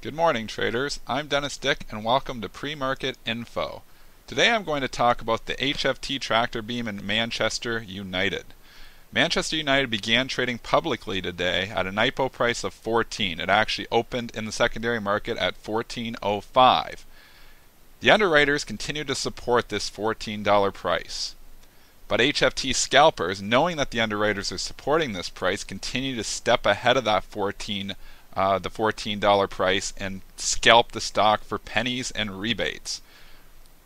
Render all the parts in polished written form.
Good morning, traders. I'm Dennis Dick, and welcome to Pre-Market Info. Today I'm going to talk about the HFT Tractor Beam and Manchester United. Manchester United began trading publicly today at an IPO price of 14. It actually opened in the secondary market at $14.05. The underwriters continue to support this $14 price. But HFT scalpers, knowing that the underwriters are supporting this price, continue to step ahead of that the $14 price and scalp the stock for pennies and rebates.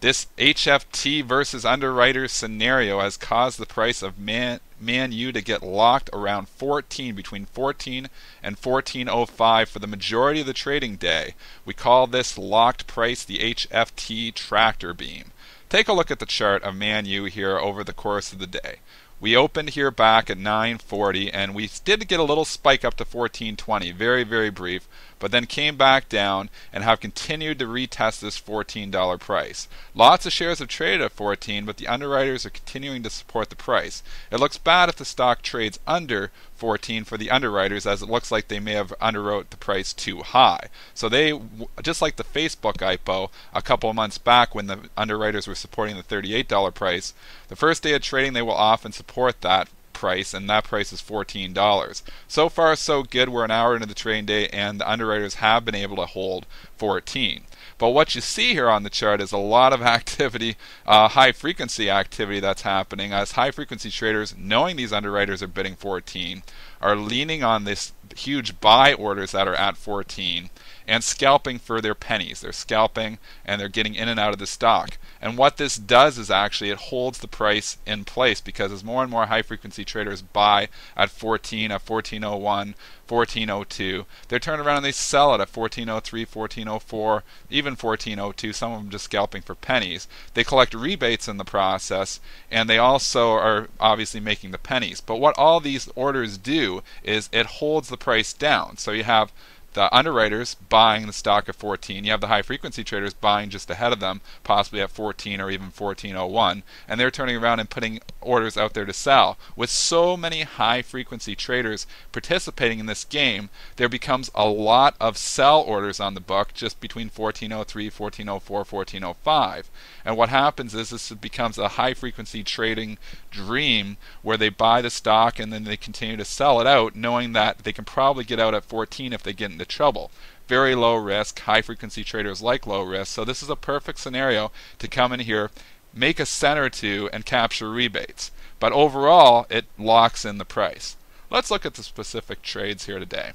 This HFT versus underwriters scenario has caused the price of MANU to get locked around 14, between 14 and 14.05 for the majority of the trading day. We call this locked price the HFT Tractor Beam. Take a look at the chart of MANU here over the course of the day. We opened here back at 9:40 and we did get a little spike up to 14.20, very brief, but then came back down and have continued to retest this $14 price. Lots of shares have traded at 14, but the underwriters are continuing to support the price. It looks bad if the stock trades under 14 for the underwriters, as it looks like they may have underwrote the price too high. So they, just like the Facebook IPO a couple of months back when the underwriters were supporting the $38 price, the first day of trading they will often support that price, and that price is $14. So far so good. We're an hour into the trading day and the underwriters have been able to hold 14. But what you see here on the chart is a lot of activity, high frequency activity that's happening, as high frequency traders, knowing these underwriters are bidding 14, are leaning on this huge buy orders that are at 14 and scalping for their pennies. They're scalping and they're getting in and out of the stock. And what this does is actually it holds the price in place, because as more and more high frequency traders buy at 14, at 14.01, 14.02, they turn around and they sell it at 14.03, 14.04, even 14.02, some of them just scalping for pennies. They collect rebates in the process, and they also are obviously making the pennies. But what all these orders do is it holds the price down. So you have the underwriters buying the stock at 14, you have the high frequency traders buying just ahead of them, possibly at 14 or even 14.01, and they're turning around and putting orders out there to sell. With so many high frequency traders participating in this game, there becomes a lot of sell orders on the book just between 14.03, 14.04, 14.05. And what happens is this becomes a high frequency trading dream where they buy the stock and then they continue to sell it out, knowing that they can probably get out at 14 if they get into trouble. Very low risk. High frequency traders like low risk, so this is a perfect scenario to come in here, make a cent or two and capture rebates. But overall it locks in the price. Let's look at the specific trades here today.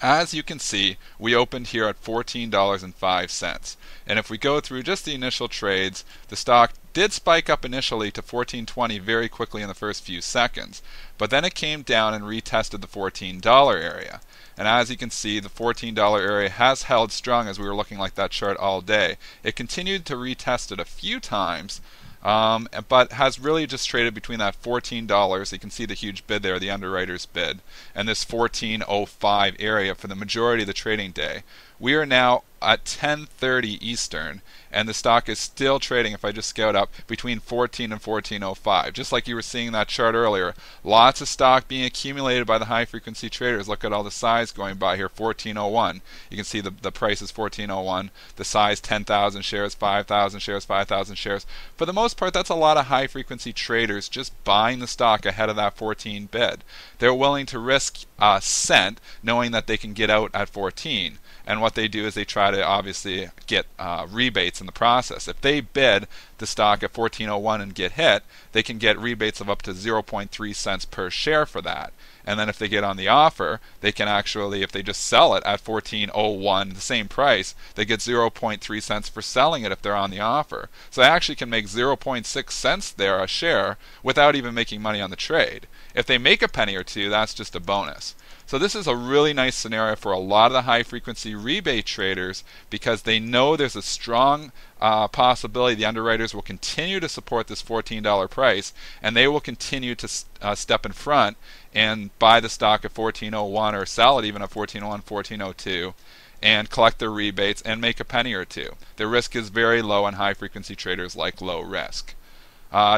As you can see, we opened here at $14.05, and if we go through just the initial trades, the stock did spike up initially to 14.20 very quickly in the first few seconds, but then it came down and retested the $14 area. And as you can see, the $14 area has held strong as we were looking like that chart all day. It continued to retest it a few times, but has really just traded between that $14, you can see the huge bid there, the underwriters bid, and this 14.05 area for the majority of the trading day. We are now at 10:30 Eastern, and the stock is still trading, if I just scout up, between 14 and 14.05. Just like you were seeing that chart earlier, lots of stock being accumulated by the high frequency traders. Look at all the size going by here, 14.01. You can see the price is 14.01, the size 10,000 shares, 5,000 shares, 5,000 shares. For the most part, that's a lot of high frequency traders just buying the stock ahead of that 14 bid. They're willing to risk a cent knowing that they can get out at 14. And what they do is they try to obviously get rebates in the process. If they bid the stock at 14.01 and get hit, they can get rebates of up to 0.3 cents per share for that. And then if they get on the offer, they can actually, if they just sell it at 14.01, the same price, they get 0.3 cents for selling it if they're on the offer. So they actually can make 0.6 cents there a share without even making money on the trade. If they make a penny or two, that's just a bonus. So this is a really nice scenario for a lot of the high frequency rebate traders, because they know there's a strong possibility the underwriters will continue to support this $14 price, and they will continue to step in front and buy the stock at 14.01 or sell it even at 14.01, 14.02, and collect their rebates and make a penny or two. The risk is very low, and high frequency traders like low risk.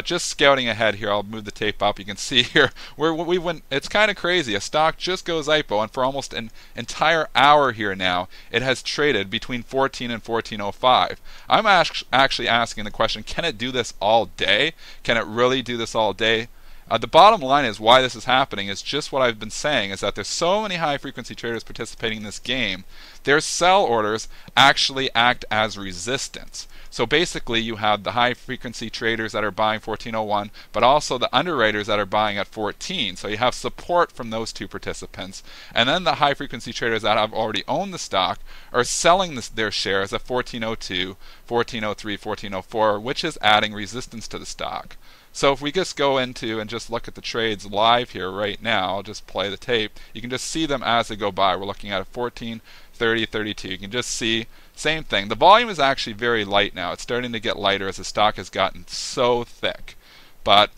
Just scouting ahead here, I'll move the tape up. You can see here where we went. It's kind of crazy. A stock just goes IPO, and for almost an entire hour here now, it has traded between 14 and 14.05. I'm actually asking the question: can it do this all day? Can it really do this all day? The bottom line is why this is happening is just what I've been saying, is that there's so many high frequency traders participating in this game. Their sell orders actually act as resistance. So basically you have the high frequency traders that are buying 14.01, but also the underwriters that are buying at 14. So you have support from those two participants. And then the high frequency traders that have already owned the stock are selling their shares at 14.02, 14.03, 14.04, which is adding resistance to the stock. So if we just go into and just look at the trades live here right now, I'll just play the tape. You can just see them as they go by. We're looking at a 14, 30, 32. You can just see, same thing. The volume is actually very light now. It's starting to get lighter as the stock has gotten so thick. But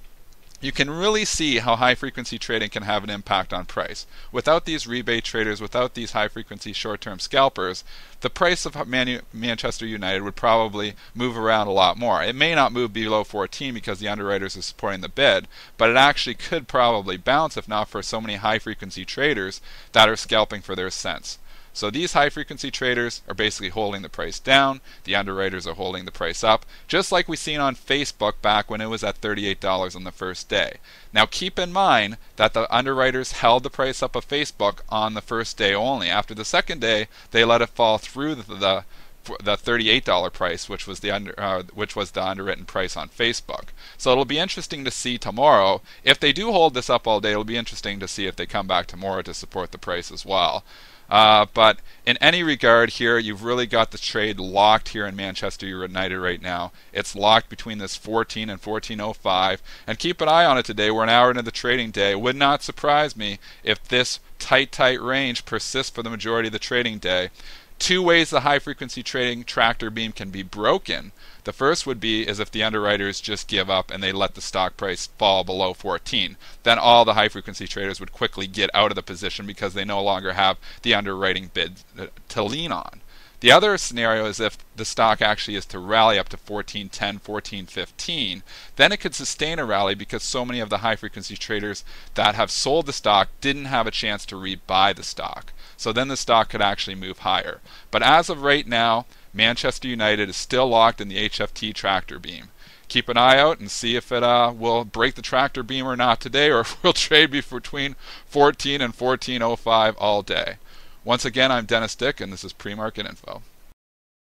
you can really see how high frequency trading can have an impact on price. Without these rebate traders, without these high frequency short-term scalpers, the price of Manchester United would probably move around a lot more. It may not move below 14 because the underwriters are supporting the bid, but it actually could probably bounce if not for so many high frequency traders that are scalping for their cents. So these high frequency traders are basically holding the price down. The underwriters are holding the price up, just like we seen on Facebook back when it was at $38 on the first day. Now keep in mind that the underwriters held the price up of Facebook on the first day only. After the second day, they let it fall through the $38 price, which was the underwritten price on Facebook. So it'll be interesting to see tomorrow. If they do hold this up all day, it'll be interesting to see if they come back tomorrow to support the price as well. But in any regard here, you've really got the trade locked here in Manchester United right now. It's locked between this 14 and 14.05. And keep an eye on it today. We're an hour into the trading day. It would not surprise me if this tight range persists for the majority of the trading day. Two ways the high frequency trading tractor beam can be broken. The first would be is if the underwriters just give up and they let the stock price fall below 14. Then all the high frequency traders would quickly get out of the position because they no longer have the underwriting bid to lean on. The other scenario is if the stock actually is to rally up to 14.10, 14.15, then it could sustain a rally because so many of the high frequency traders that have sold the stock didn't have a chance to rebuy the stock. So then the stock could actually move higher. But as of right now, Manchester United is still locked in the HFT Tractor Beam. Keep an eye out and see if it will break the tractor beam or not today, or if we'll trade between 14 and 14.05 all day. Once again, I'm Dennis Dick, and this is Pre-Market Info.